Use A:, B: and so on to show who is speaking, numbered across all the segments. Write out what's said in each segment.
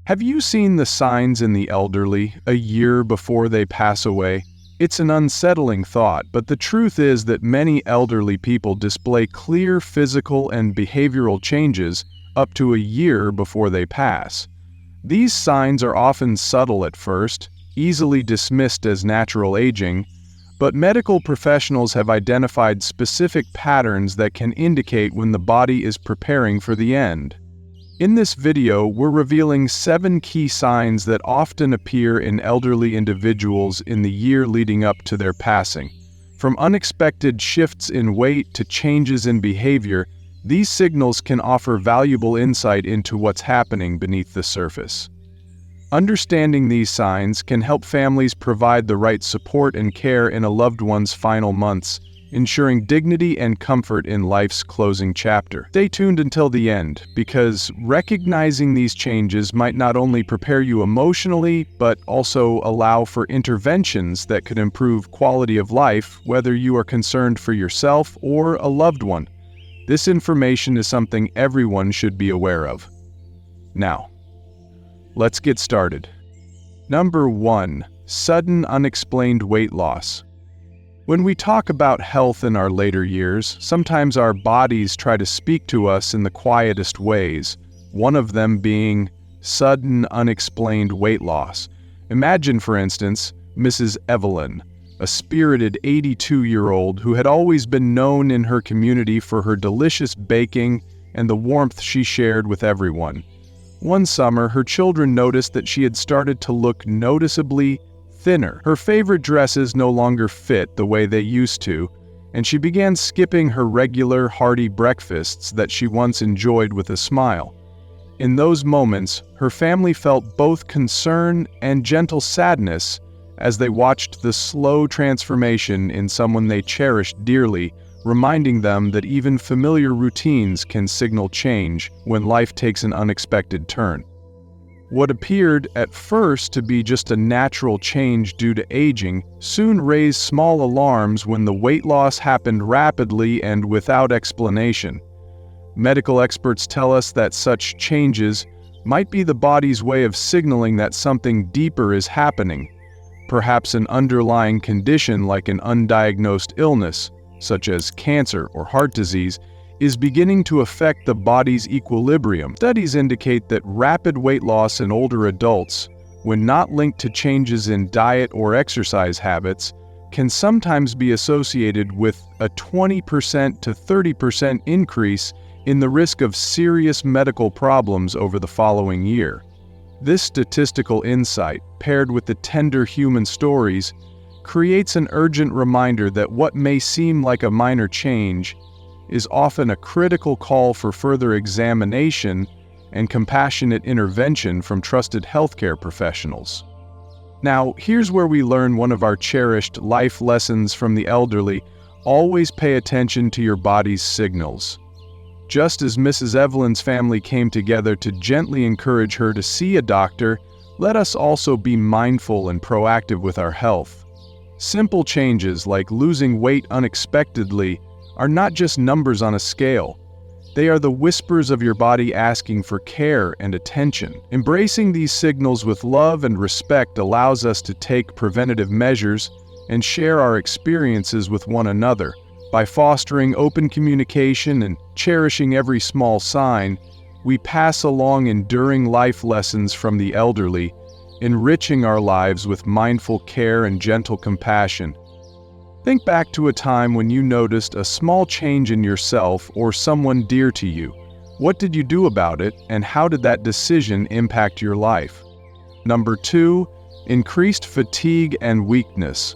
A: Have you seen the signs in the elderly a year before they pass away? It's an unsettling thought, but the truth is that many elderly people display clear physical and behavioral changes up to a year before they pass. These signs are often subtle at first, easily dismissed as natural aging, but medical professionals have identified specific patterns that can indicate when the body is preparing for the end. In this video, we're revealing 7 key signs that often appear in elderly individuals in the year leading up to their passing. From unexpected shifts in weight to changes in behavior, these signals can offer valuable insight into what's happening beneath the surface. Understanding these signs can help families provide the right support and care in a loved one's final months, ensuring dignity and comfort in life's closing chapter. Stay tuned until the end, because recognizing these changes might not only prepare you emotionally, but also allow for interventions that could improve quality of life, whether you are concerned for yourself or a loved one. This information is something everyone should be aware of. Now, let's get started. Number 1. Sudden unexplained weight loss. When we talk about health in our later years, sometimes our bodies try to speak to us in the quietest ways, one of them being sudden unexplained weight loss. Imagine, for instance, Mrs. Evelyn, a spirited 82-year-old who had always been known in her community for her delicious baking and the warmth she shared with everyone. One summer, her children noticed that she had started to look noticeably thinner. Her favorite dresses no longer fit the way they used to, and she began skipping her regular hearty breakfasts that she once enjoyed with a smile. In those moments, her family felt both concern and gentle sadness as they watched the slow transformation in someone they cherished dearly, reminding them that even familiar routines can signal change when life takes an unexpected turn. What appeared at first to be just a natural change due to aging soon raised small alarms when the weight loss happened rapidly and without explanation. Medical experts tell us that such changes might be the body's way of signaling that something deeper is happening, perhaps an underlying condition like an undiagnosed illness, such as cancer or heart disease, is beginning to affect the body's equilibrium. Studies indicate that rapid weight loss in older adults, when not linked to changes in diet or exercise habits, can sometimes be associated with a 20% to 30% increase in the risk of serious medical problems over the following year. This statistical insight, paired with the tender human stories, creates an urgent reminder that what may seem like a minor change is often a critical call for further examination and compassionate intervention from trusted healthcare professionals. Now, here's where we learn one of our cherished life lessons from the elderly: always pay attention to your body's signals. Just as Mrs. Evelyn's family came together to gently encourage her to see a doctor, let us also be mindful and proactive with our health. Simple changes like losing weight unexpectedly are not just numbers on a scale. They are the whispers of your body asking for care and attention. Embracing these signals with love and respect allows us to take preventative measures and share our experiences with one another. By fostering open communication and cherishing every small sign, we pass along enduring life lessons from the elderly, enriching our lives with mindful care and gentle compassion. Think back to a time when you noticed a small change in yourself or someone dear to you. What did you do about it, and how did that decision impact your life? Number 2, increased fatigue and weakness.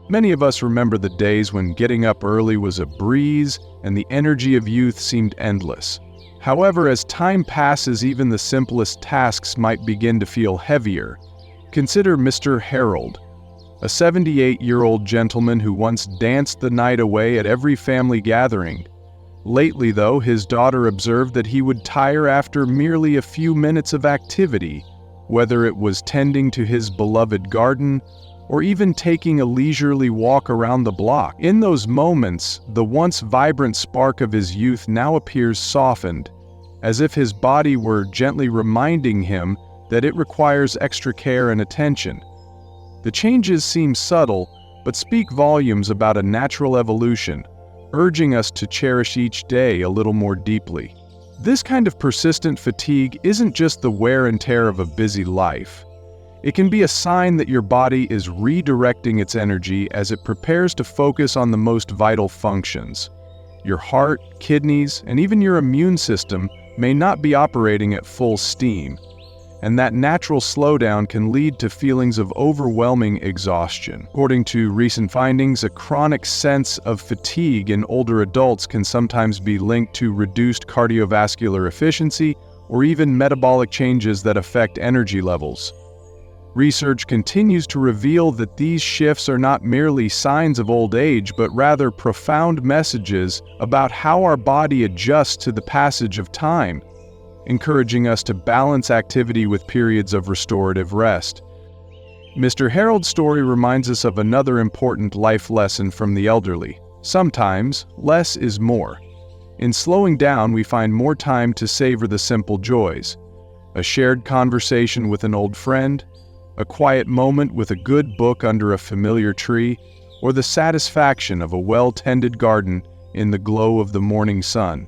A: Many of us remember the days when getting up early was a breeze and the energy of youth seemed endless. However, as time passes, even the simplest tasks might begin to feel heavier. Consider Mr. Harold, a 78-year-old gentleman who once danced the night away at every family gathering. Lately, though, his daughter observed that he would tire after merely a few minutes of activity, whether it was tending to his beloved garden or even taking a leisurely walk around the block. In those moments, the once vibrant spark of his youth now appears softened, as if his body were gently reminding him that it requires extra care and attention. The changes seem subtle, but speak volumes about a natural evolution, urging us to cherish each day a little more deeply. This kind of persistent fatigue isn't just the wear and tear of a busy life. It can be a sign that your body is redirecting its energy as it prepares to focus on the most vital functions. Your heart, kidneys, and even your immune system may not be operating at full steam, and that natural slowdown can lead to feelings of overwhelming exhaustion. According to recent findings, a chronic sense of fatigue in older adults can sometimes be linked to reduced cardiovascular efficiency or even metabolic changes that affect energy levels. Research continues to reveal that these shifts are not merely signs of old age, but rather profound messages about how our body adjusts to the passage of time, encouraging us to balance activity with periods of restorative rest. Mr. Harold's story reminds us of another important life lesson from the elderly. Sometimes, less is more. In slowing down, we find more time to savor the simple joys. A shared conversation with an old friend, a quiet moment with a good book under a familiar tree, or the satisfaction of a well-tended garden in the glow of the morning sun.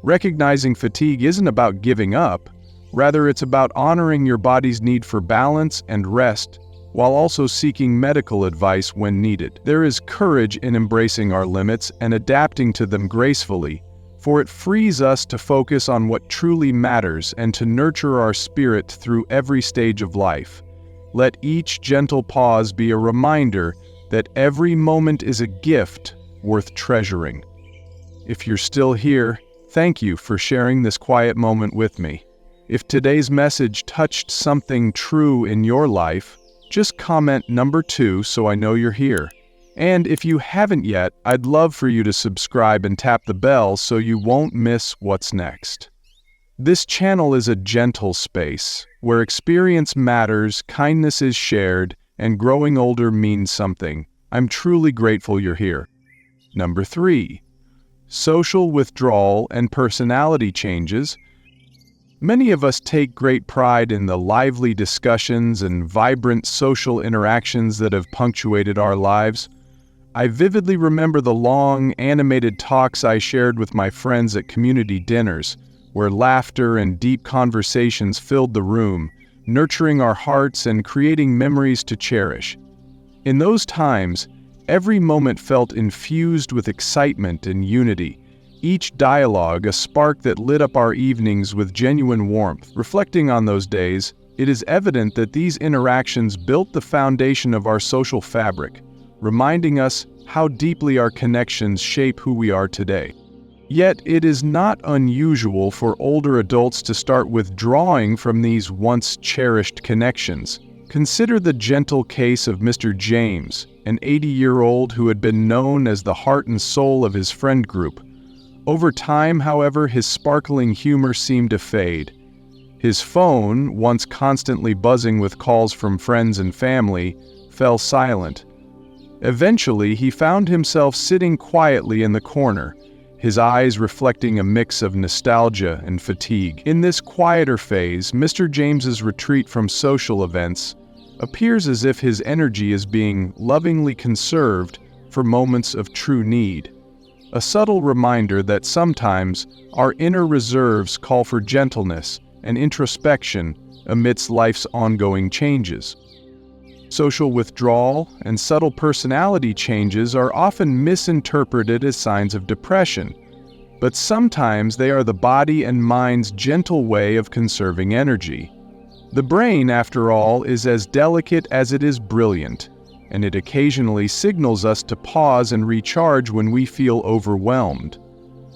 A: Recognizing fatigue isn't about giving up, rather it's about honoring your body's need for balance and rest while also seeking medical advice when needed. There is courage in embracing our limits and adapting to them gracefully, for it frees us to focus on what truly matters and to nurture our spirit through every stage of life. Let each gentle pause be a reminder that every moment is a gift worth treasuring. If you're still here, thank you for sharing this quiet moment with me. If today's message touched something true in your life, just comment number 2 so I know you're here. And if you haven't yet, I'd love for you to subscribe and tap the bell so you won't miss what's next. This channel is a gentle space where experience matters, kindness is shared, and growing older means something. I'm truly grateful you're here. Number 3. Social withdrawal and personality changes. Many of us take great pride in the lively discussions and vibrant social interactions that have punctuated our lives. I vividly remember the long, animated talks I shared with my friends at community dinners, where laughter and deep conversations filled the room, nurturing our hearts and creating memories to cherish. In those times, every moment felt infused with excitement and unity, each dialogue a spark that lit up our evenings with genuine warmth. Reflecting on those days, it is evident that these interactions built the foundation of our social fabric, reminding us how deeply our connections shape who we are today. Yet it is not unusual for older adults to start withdrawing from these once cherished connections. Consider the gentle case of Mr. James, an 80-year-old who had been known as the heart and soul of his friend group. Over time, however, his sparkling humor seemed to fade. His phone, once constantly buzzing with calls from friends and family, fell silent. Eventually, he found himself sitting quietly in the corner, his eyes reflecting a mix of nostalgia and fatigue. In this quieter phase, Mr. James's retreat from social events appears as if his energy is being lovingly conserved for moments of true need. A subtle reminder that sometimes our inner reserves call for gentleness and introspection amidst life's ongoing changes. Social withdrawal and subtle personality changes are often misinterpreted as signs of depression, but sometimes they are the body and mind's gentle way of conserving energy. The brain, after all, is as delicate as it is brilliant, and it occasionally signals us to pause and recharge when we feel overwhelmed.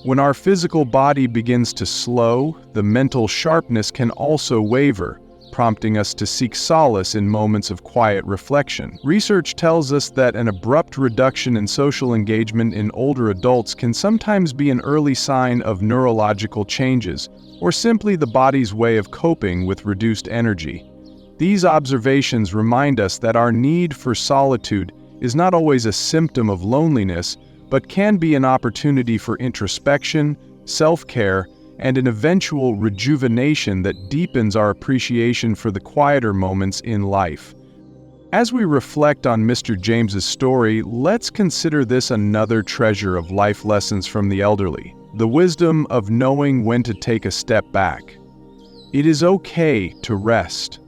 A: When our physical body begins to slow, the mental sharpness can also waver, prompting us to seek solace in moments of quiet reflection. Research tells us that an abrupt reduction in social engagement in older adults can sometimes be an early sign of neurological changes, or simply the body's way of coping with reduced energy. These observations remind us that our need for solitude is not always a symptom of loneliness, but can be an opportunity for introspection, self-care, and an eventual rejuvenation that deepens our appreciation for the quieter moments in life. As we reflect on Mr. James's story, let's consider this another treasure of life lessons from the elderly: the wisdom of knowing when to take a step back. It is okay to rest,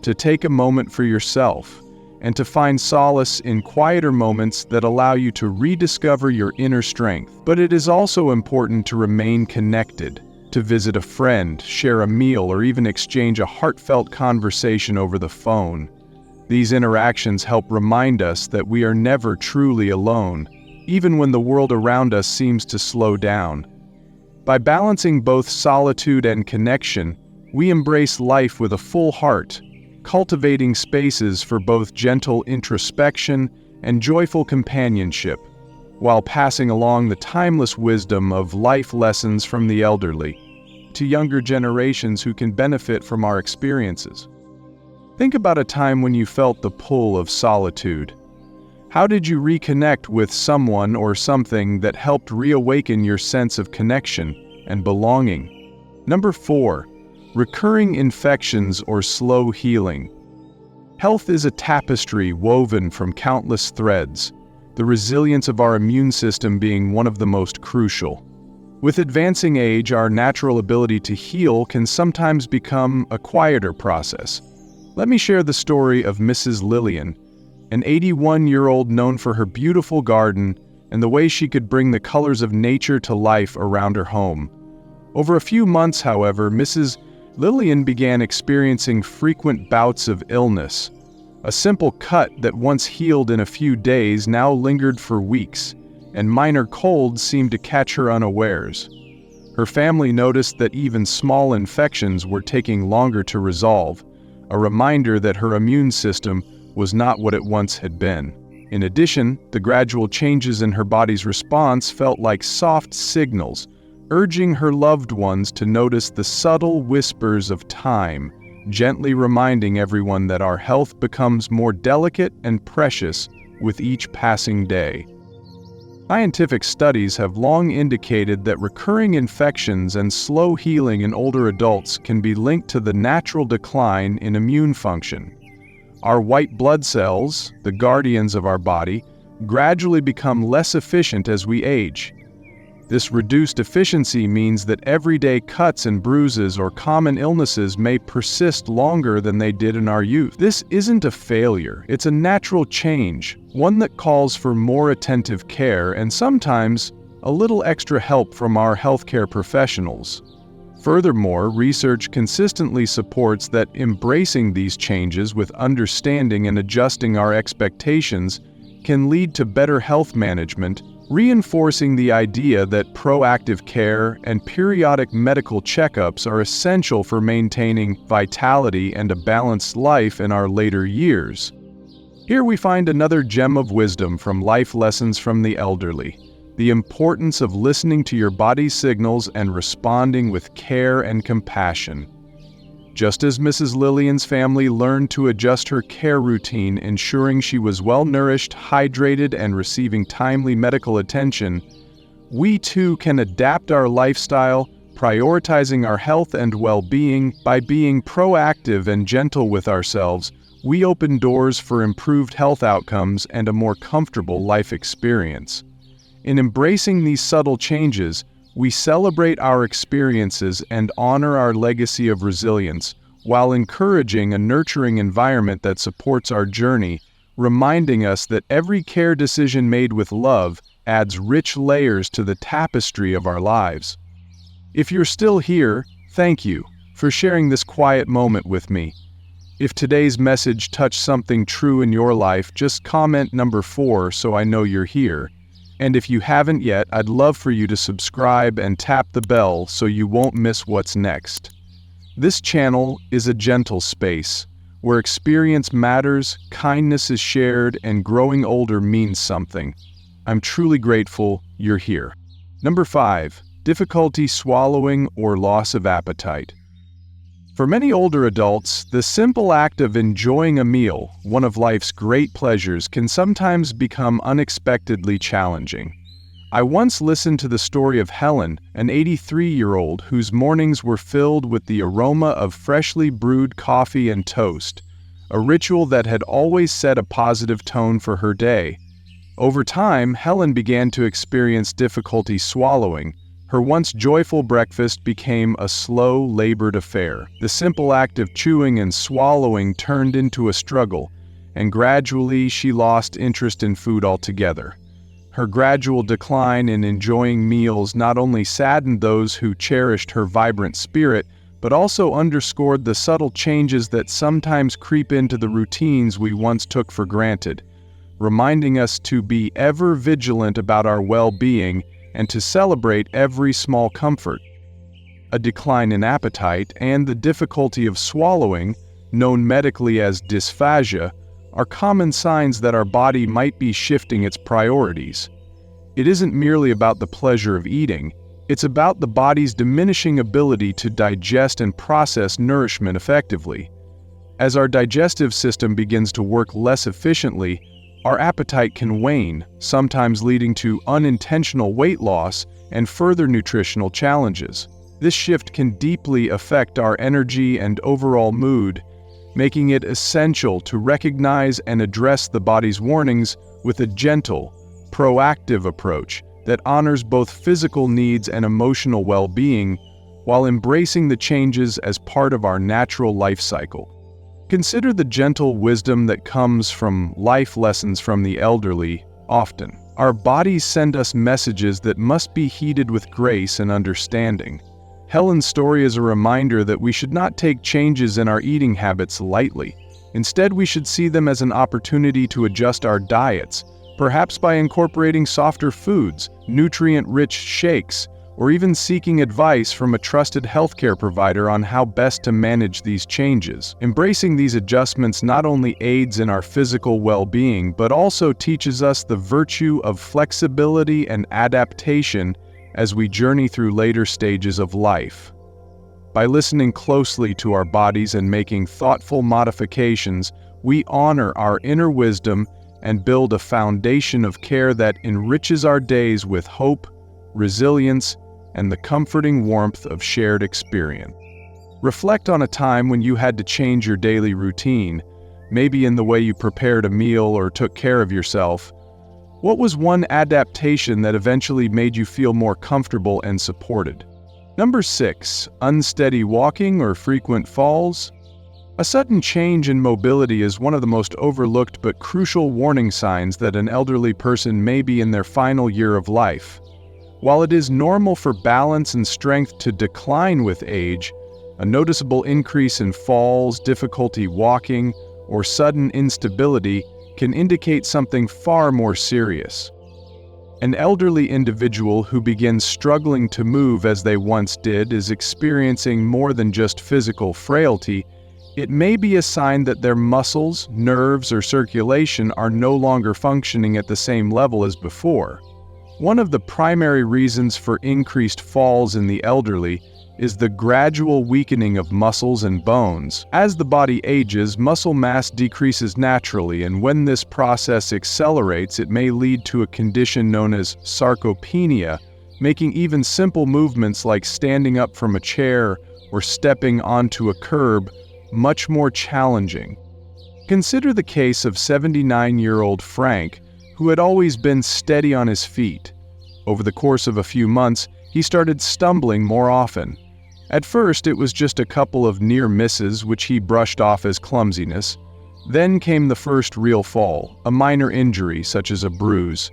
A: to take a moment for yourself, and to find solace in quieter moments that allow you to rediscover your inner strength. But it is also important to remain connected, to visit a friend, share a meal, or even exchange a heartfelt conversation over the phone. These interactions help remind us that we are never truly alone, even when the world around us seems to slow down. By balancing both solitude and connection, we embrace life with a full heart, cultivating spaces for both gentle introspection and joyful companionship, while passing along the timeless wisdom of life lessons from the elderly to younger generations who can benefit from our experiences. Think about a time when you felt the pull of solitude. How did you reconnect with someone or something that helped reawaken your sense of connection and belonging? Number 4. Recurring infections or slow healing. Health is a tapestry woven from countless threads, the resilience of our immune system being one of the most crucial. With advancing age, our natural ability to heal can sometimes become a quieter process. Let me share the story of Mrs. Lillian, an 81-year-old known for her beautiful garden and the way she could bring the colors of nature to life around her home. Over a few months, however, Mrs. Lillian began experiencing frequent bouts of illness. A simple cut that once healed in a few days now lingered for weeks, and minor colds seemed to catch her unawares. Her family noticed that even small infections were taking longer to resolve, a reminder that her immune system was not what it once had been. In addition, the gradual changes in her body's response felt like soft signals, urging her loved ones to notice the subtle whispers of time, gently reminding everyone that our health becomes more delicate and precious with each passing day. Scientific studies have long indicated that recurring infections and slow healing in older adults can be linked to the natural decline in immune function. Our white blood cells, the guardians of our body, gradually become less efficient as we age. This reduced efficiency means that everyday cuts and bruises or common illnesses may persist longer than they did in our youth. This isn't a failure, it's a natural change, one that calls for more attentive care and sometimes a little extra help from our healthcare professionals. Furthermore, research consistently supports that embracing these changes with understanding and adjusting our expectations can lead to better health management, reinforcing the idea that proactive care and periodic medical checkups are essential for maintaining vitality and a balanced life in our later years. Here we find another gem of wisdom from life lessons from the elderly: the importance of listening to your body's signals and responding with care and compassion. Just as Mrs. Lillian's family learned to adjust her care routine, ensuring she was well-nourished, hydrated, and receiving timely medical attention, we too can adapt our lifestyle, prioritizing our health and well-being. By being proactive and gentle with ourselves, we open doors for improved health outcomes and a more comfortable life experience. In embracing these subtle changes, we celebrate our experiences and honor our legacy of resilience, while encouraging a nurturing environment that supports our journey, reminding us that every care decision made with love adds rich layers to the tapestry of our lives. If you're still here, thank you for sharing this quiet moment with me. If today's message touched something true in your life, just comment number 4 so I know you're here. And if you haven't yet, I'd love for you to subscribe and tap the bell so you won't miss what's next. This channel is a gentle space, where experience matters, kindness is shared, and growing older means something. I'm truly grateful you're here. Number 5. Difficulty swallowing or loss of appetite. For many older adults, the simple act of enjoying a meal, one of life's great pleasures, can sometimes become unexpectedly challenging. I once listened to the story of Helen, an 83-year-old whose mornings were filled with the aroma of freshly brewed coffee and toast, a ritual that had always set a positive tone for her day. Over time, Helen began to experience difficulty swallowing. Her once joyful breakfast became a slow, labored affair. The simple act of chewing and swallowing turned into a struggle, and gradually she lost interest in food altogether. Her gradual decline in enjoying meals not only saddened those who cherished her vibrant spirit, but also underscored the subtle changes that sometimes creep into the routines we once took for granted, reminding us to be ever vigilant about our well-being and to celebrate every small comfort. A decline in appetite and the difficulty of swallowing, known medically as dysphagia, are common signs that our body might be shifting its priorities. It isn't merely about the pleasure of eating, it's about the body's diminishing ability to digest and process nourishment effectively. As our digestive system begins to work less efficiently, our appetite can wane, sometimes leading to unintentional weight loss and further nutritional challenges. This shift can deeply affect our energy and overall mood, making it essential to recognize and address the body's warnings with a gentle, proactive approach that honors both physical needs and emotional well-being while embracing the changes as part of our natural life cycle. Consider the gentle wisdom that comes from life lessons from the elderly. Often, our bodies send us messages that must be heeded with grace and understanding. Helen's story is a reminder that we should not take changes in our eating habits lightly. Instead, we should see them as an opportunity to adjust our diets, perhaps by incorporating softer foods, nutrient-rich shakes, or even seeking advice from a trusted healthcare provider on how best to manage these changes. Embracing these adjustments not only aids in our physical well-being, but also teaches us the virtue of flexibility and adaptation as we journey through later stages of life. By listening closely to our bodies and making thoughtful modifications, we honor our inner wisdom and build a foundation of care that enriches our days with hope, resilience, and the comforting warmth of shared experience. Reflect on a time when you had to change your daily routine, maybe in the way you prepared a meal or took care of yourself. What was one adaptation that eventually made you feel more comfortable and supported? Number 6, unsteady walking or frequent falls. A sudden change in mobility is one of the most overlooked but crucial warning signs that an elderly person may be in their final year of life. While it is normal for balance and strength to decline with age, a noticeable increase in falls, difficulty walking, or sudden instability can indicate something far more serious. An elderly individual who begins struggling to move as they once did is experiencing more than just physical frailty. It may be a sign that their muscles, nerves, or circulation are no longer functioning at the same level as before. One of the primary reasons for increased falls in the elderly is the gradual weakening of muscles and bones. As the body ages, muscle mass decreases naturally, and when this process accelerates, it may lead to a condition known as sarcopenia, making even simple movements like standing up from a chair or stepping onto a curb much more challenging. Consider the case of 79-year-old Frank, who had always been steady on his feet. Over the course of a few months, he started stumbling more often. At first, it was just a couple of near misses which he brushed off as clumsiness. Then came the first real fall, a minor injury such as a bruise.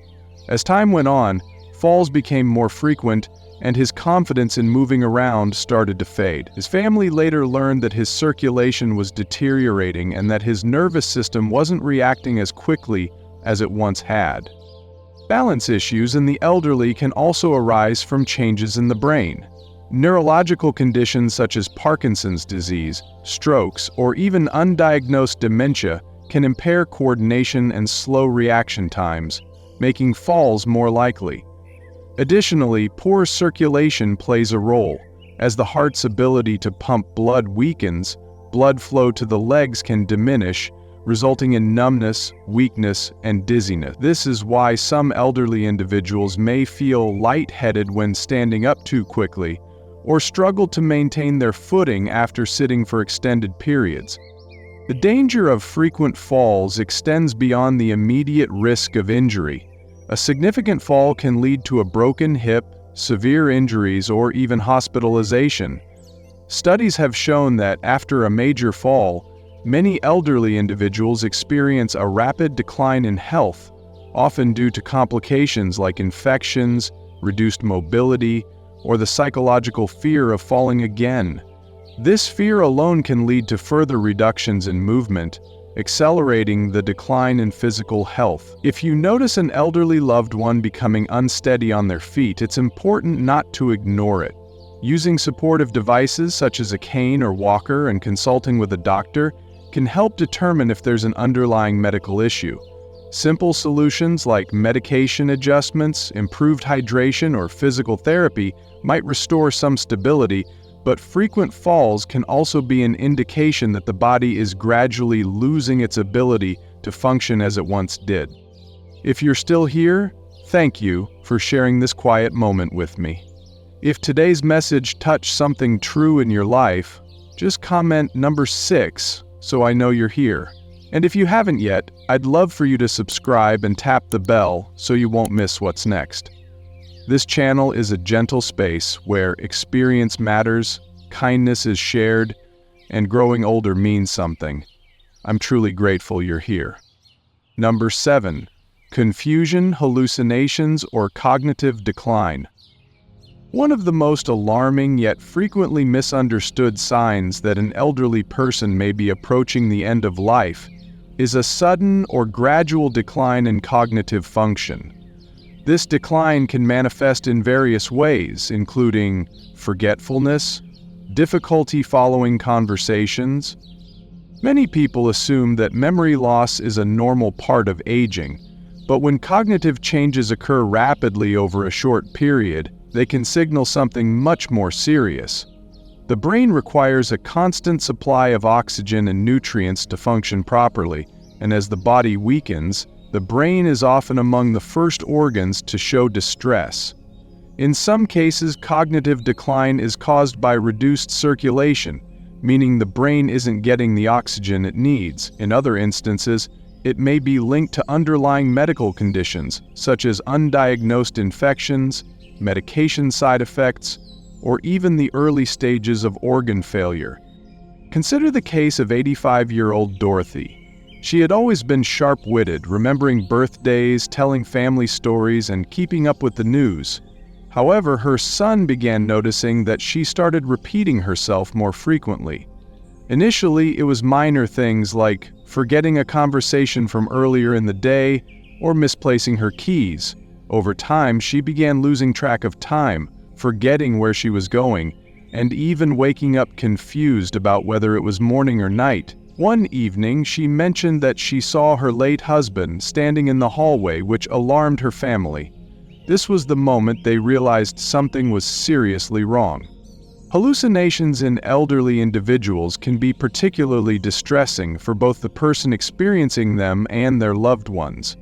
A: As time went on, falls became more frequent, and his confidence in moving around started to fade. His family later learned that his circulation was deteriorating and that his nervous system wasn't reacting as quickly as it once had. Balance issues in the elderly can also arise from changes in the brain. Neurological conditions such as Parkinson's disease, strokes, or even undiagnosed dementia can impair coordination and slow reaction times, making falls more likely. Additionally, poor circulation plays a role. As the heart's ability to pump blood weakens, blood flow to the legs can diminish, resulting in numbness, weakness, and dizziness. This is why some elderly individuals may feel lightheaded when standing up too quickly, or struggle to maintain their footing after sitting for extended periods. The danger of frequent falls extends beyond the immediate risk of injury. A significant fall can lead to a broken hip, severe injuries, or even hospitalization. Studies have shown that after a major fall, many elderly individuals experience a rapid decline in health, often due to complications like infections, reduced mobility, or the psychological fear of falling again. This fear alone can lead to further reductions in movement, accelerating the decline in physical health. If you notice an elderly loved one becoming unsteady on their feet, it's important not to ignore it. Using supportive devices such as a cane or walker and consulting with a doctor can help determine if there's an underlying medical issue. Simple solutions like medication adjustments, improved hydration, or physical therapy might restore some stability, but frequent falls can also be an indication that the body is gradually losing its ability to function as it once did. If you're still here, thank you for sharing this quiet moment with me. If today's message touched something true in your life, just comment number 6 so I know you're here. And if you haven't yet, I'd love for you to subscribe and tap the bell so you won't miss what's next. This channel is a gentle space where experience matters, kindness is shared, and growing older means something. I'm truly grateful you're here. Number 7. Confusion, hallucinations, or cognitive decline. One of the most alarming yet frequently misunderstood signs that an elderly person may be approaching the end of life is a sudden or gradual decline in cognitive function. This decline can manifest in various ways, including forgetfulness, difficulty following conversations. Many people assume that memory loss is a normal part of aging, but when cognitive changes occur rapidly over a short period, they can signal something much more serious. The brain requires a constant supply of oxygen and nutrients to function properly, and as the body weakens, the brain is often among the first organs to show distress. In some cases, cognitive decline is caused by reduced circulation, meaning the brain isn't getting the oxygen it needs. In other instances, it may be linked to underlying medical conditions, such as undiagnosed infections, medication side effects, or even the early stages of organ failure. Consider the case of 85-year-old Dorothy. She had always been sharp-witted, remembering birthdays, telling family stories, and keeping up with the news. However, her son began noticing that she started repeating herself more frequently. Initially, it was minor things like forgetting a conversation from earlier in the day or misplacing her keys. Over time, she began losing track of time, forgetting where she was going, and even waking up confused about whether it was morning or night. One evening, she mentioned that she saw her late husband standing in the hallway, which alarmed her family. This was the moment they realized something was seriously wrong. Hallucinations in elderly individuals can be particularly distressing for both the person experiencing them and their loved ones.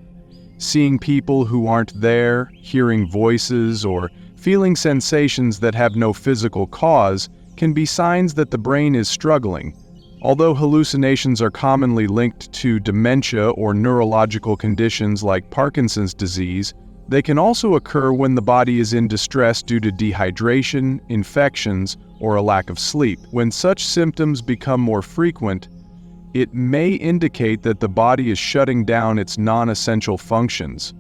A: Seeing people who aren't there, hearing voices, or feeling sensations that have no physical cause can be signs that the brain is struggling. Although hallucinations are commonly linked to dementia or neurological conditions like Parkinson's disease, they can also occur when the body is in distress due to dehydration, infections, or a lack of sleep. When such symptoms become more frequent, it may indicate that the body is shutting down its non-essential functions.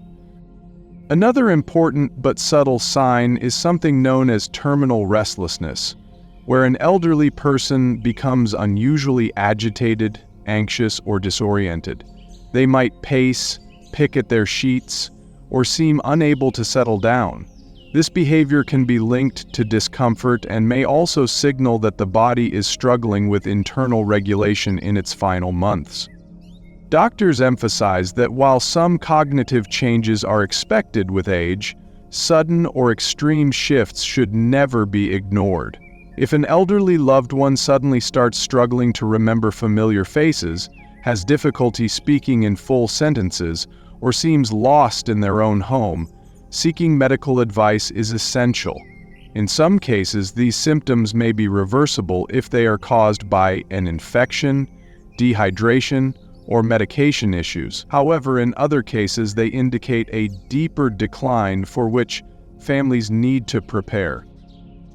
A: Another important but subtle sign is something known as terminal restlessness, where an elderly person becomes unusually agitated, anxious, or disoriented. They might pace, pick at their sheets, or seem unable to settle down. This behavior can be linked to discomfort and may also signal that the body is struggling with internal regulation in its final months. Doctors emphasize that while some cognitive changes are expected with age, sudden or extreme shifts should never be ignored. If an elderly loved one suddenly starts struggling to remember familiar faces, has difficulty speaking in full sentences, or seems lost in their own home, seeking medical advice is essential. In some cases, these symptoms may be reversible if they are caused by an infection, dehydration, or medication issues. However, in other cases, they indicate a deeper decline for which families need to prepare.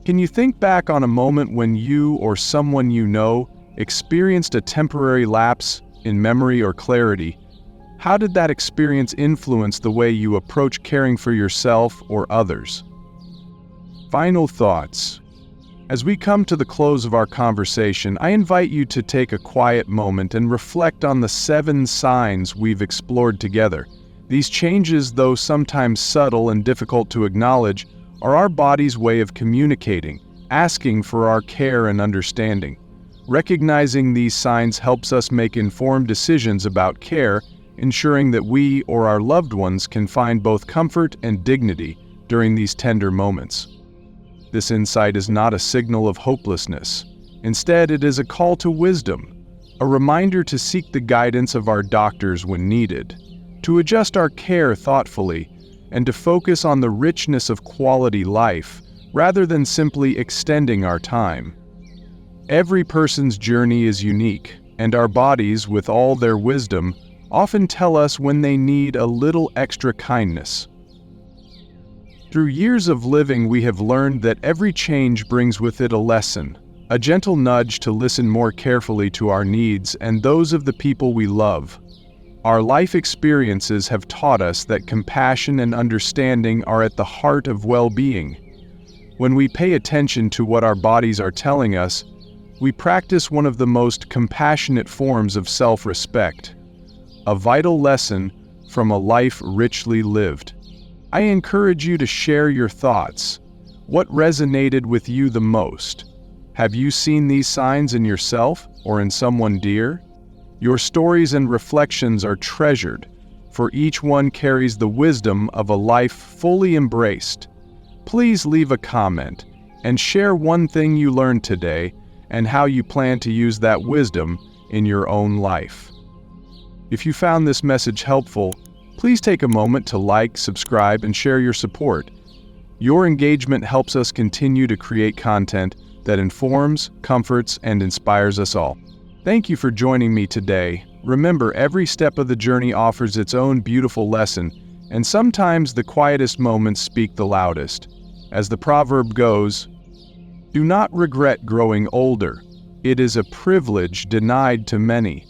A: Can you think back on a moment when you or someone you know experienced a temporary lapse in memory or clarity? How did that experience influence the way you approach caring for yourself or others? Final thoughts. As we come to the close of our conversation, I invite you to take a quiet moment and reflect on the 7 signs we've explored together. These changes, though sometimes subtle and difficult to acknowledge, are our body's way of communicating, asking for our care and understanding. Recognizing these signs helps us make informed decisions about care, ensuring that we or our loved ones can find both comfort and dignity during these tender moments. This insight is not a signal of hopelessness. Instead, it is a call to wisdom, a reminder to seek the guidance of our doctors when needed, to adjust our care thoughtfully, and to focus on the richness of quality life rather than simply extending our time. Every person's journey is unique, and our bodies, with all their wisdom, often tell us when they need a little extra kindness. Through years of living, we have learned that every change brings with it a lesson, a gentle nudge to listen more carefully to our needs and those of the people we love. Our life experiences have taught us that compassion and understanding are at the heart of well-being. When we pay attention to what our bodies are telling us, we practice one of the most compassionate forms of self-respect, a vital lesson from a life richly lived. I encourage you to share your thoughts. What resonated with you the most? Have you seen these signs in yourself or in someone dear? Your stories and reflections are treasured, for each one carries the wisdom of a life fully embraced. Please leave a comment and share one thing you learned today and how you plan to use that wisdom in your own life. If you found this message helpful, please take a moment to like, subscribe, and share your support. Your engagement helps us continue to create content that informs, comforts, and inspires us all. Thank you for joining me today. Remember, every step of the journey offers its own beautiful lesson, and sometimes the quietest moments speak the loudest. As the proverb goes, "Do not regret growing older. It is a privilege denied to many."